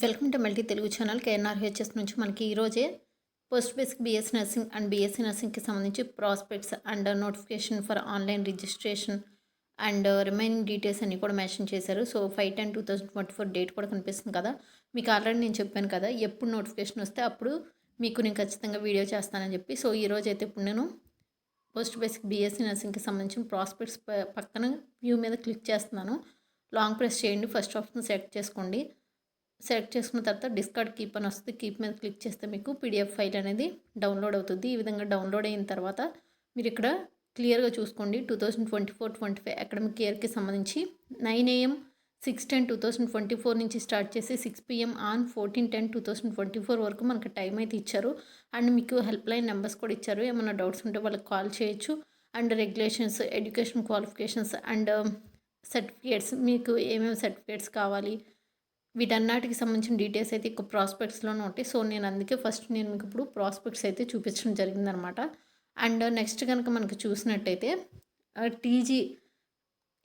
Welcome to multi Telugu channel KNRHS నుంచి మనకి ఈరోజే post basic BSc nursing and BSc నర్సింగ్కి సంబంధించి prospectus and notification for online registration and remaining details అన్నీ కూడా మెన్షన్ చేశారు. సో 5/10/2024 డేట్ కూడా కనిపిస్తుంది కదా. మీకు ఆల్రెడీ నేను చెప్పాను కదా, ఎప్పుడు నోటిఫికేషన్ వస్తే అప్పుడు మీకు నేను ఖచ్చితంగా వీడియో చేస్తానని చెప్పి. సో ఈరోజు అయితే ఇప్పుడు నేను పోస్ట్ బేసిక్ బీఎస్సీ నర్సింగ్కి సంబంధించిన ప్రాస్పెక్ట్స్ పక్కన వ్యూ మీద క్లిక్ చేస్తున్నాను. లాంగ్ ప్రెస్ చేయండి, ఫస్ట్ ఆప్షన్ సెలెక్ట్ చేసుకోండి. సెలెక్ట్ చేసుకున్న తర్వాత డిస్కార్డ్ కీప్ అని వస్తుంది. కీప్ మీద క్లిక్ చేస్తే మీకు పీడిఎఫ్ ఫైల్ అనేది డౌన్లోడ్ అవుతుంది. ఈ విధంగా డౌన్లోడ్ అయిన తర్వాత మీరు ఇక్కడ క్లియర్గా చూసుకోండి. 2024-25 అకాడమిక్ ఇయర్కి సంబంధించి 9 AM 6/10/2024 నుంచి స్టార్ట్ చేసి 6 PM ఆన్ 14/10/2024 వరకు మనకు టైం అయితే ఇచ్చారు. అండ్ మీకు హెల్ప్ లైన్ నెంబర్స్ కూడా ఇచ్చారు. ఏమైనా డౌట్స్ ఉంటే వాళ్ళకి కాల్ చేయొచ్చు. And regulations, education qualifications and certificates, మీకు ఏమేమి సర్టిఫికేట్స్ కావాలి, వీటన్నిటికి సంబంధించిన డీటెయిల్స్ అయితే ఇక ప్రాస్పెక్ట్స్లోనే ఉంటాయి. సో నేను అందుకే ఫస్ట్ నేను మీకు ఇప్పుడు ప్రాస్పెక్ట్స్ అయితే చూపించడం జరిగిందనమాట. అండ్ నెక్స్ట్ కనుక మనకు చూసినట్టయితే టీజీ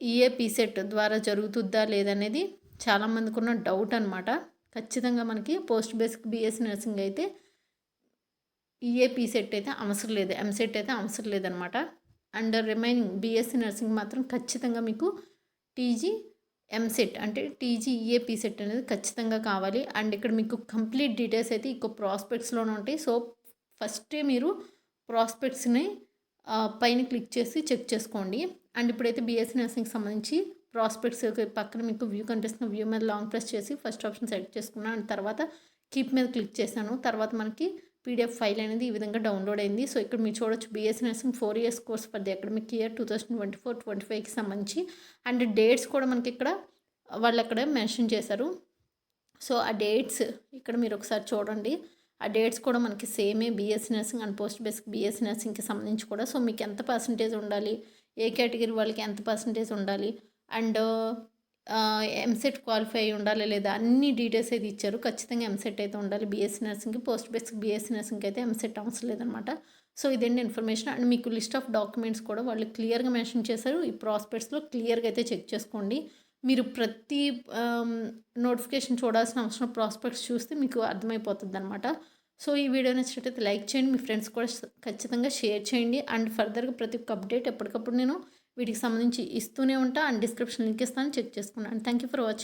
ఈఏపీసెట్ ద్వారా జరుగుతుందా లేదనేది చాలామందికి ఉన్న డౌట్ అనమాట. ఖచ్చితంగా మనకి పోస్ట్ బేసిక్ బీఎస్సీ నర్సింగ్ అయితే ఈఏపీసెట్ అయితే అవసరం లేదు, ఎంసెట్ అయితే అవసరం లేదనమాట. అండ్ రిమైనింగ్ బీఎస్సీ నర్సింగ్ మాత్రం ఖచ్చితంగా మీకు టీజీ ఎంసెట్ అంటే టీజీఈఏపీ సెట్ అనేది ఖచ్చితంగా కావాలి. అండ్ ఇక్కడ మీకు కంప్లీట్ డీటెయిల్స్ అయితే ఇంకో ప్రాస్పెక్ట్స్లోనే ఉంటాయి. సో ఫస్టే మీరు ప్రాస్పెక్ట్స్ని పైన క్లిక్ చేసి చెక్ చేసుకోండి. అండ్ ఇప్పుడైతే బీఎస్సీ నర్సింగ్కి సంబంధించి ప్రాస్పెక్ట్స్ పక్కన మీకు వ్యూ కనిపిస్తున్న వ్యూ మీద లాంగ్ ప్రెస్ చేసి ఫస్ట్ ఆప్షన్ సెలెక్ట్ చేసుకున్నాను. అండ్ తర్వాత కీప్ మీద క్లిక్ చేశాను. తర్వాత మనకి పీడిఎఫ్ ఫైల్ అనేది ఈ విధంగా డౌన్లోడ్ అయింది. సో ఇక్కడ మీరు చూడొచ్చు, BSc nursing 4 years course for the academic year 2024-25కి సంబంధించి అండ్ డేట్స్ కూడా మనకి ఇక్కడ వాళ్ళు అక్కడ మెన్షన్ చేశారు. సో ఆ డేట్స్ ఇక్కడ మీరు ఒకసారి చూడండి. ఆ డేట్స్ కూడా మనకి సేమే BSc nursing and post basic BSc నర్సింగ్కి సంబంధించి కూడా. సో మీకు ఎంత పర్సంటేజ్ ఉండాలి, ఏ కేటగిరీ వాళ్ళకి ఎంత పర్సంటేజ్ ఉండాలి, అండ్ ఎంసెట్ క్వాలిఫై అయి ఉండాలి లేదా, అన్ని డీటెయిల్స్ అయితే ఇచ్చారు. ఖచ్చితంగా ఎంసెట్ అయితే ఉండాలి బీఎస్సీ నర్సింగ్కి. పోస్ట్ బేసిక్ బీఎస్సీ నర్సింగ్కి అయితే ఎంసెట్ అవసరం లేదనమాట. సో ఇదేంటి ఇన్ఫర్మేషన్. అండ్ మీకు లిస్ట్ ఆఫ్ డాక్యుమెంట్స్ కూడా వాళ్ళు క్లియర్గా మెన్షన్ చేశారు. ఈ ప్రాస్పెక్ట్స్లో క్లియర్గా అయితే చెక్ చేసుకోండి. మీరు ప్రతి నోటిఫికేషన్ చూడాల్సిన అవసరం ప్రాస్పెక్ట్స్ చూస్తే మీకు అర్థమైపోతుంది అనమాట. సో ఈ వీడియో నచ్చినట్టయితే లైక్ చేయండి, మీ ఫ్రెండ్స్ కూడా ఖచ్చితంగా షేర్ చేయండి. అండ్ ఫర్దర్గా ప్రతి ఒక్క అప్డేట్ ఎప్పటికప్పుడు నేను వీటికి సంబంధించి ఇస్తూనే ఉంటా. అండ్ డిస్క్రిప్షన్ లింక్ ఇస్తాను, చెక్ చేసుకున్నాను. Thank you for watching.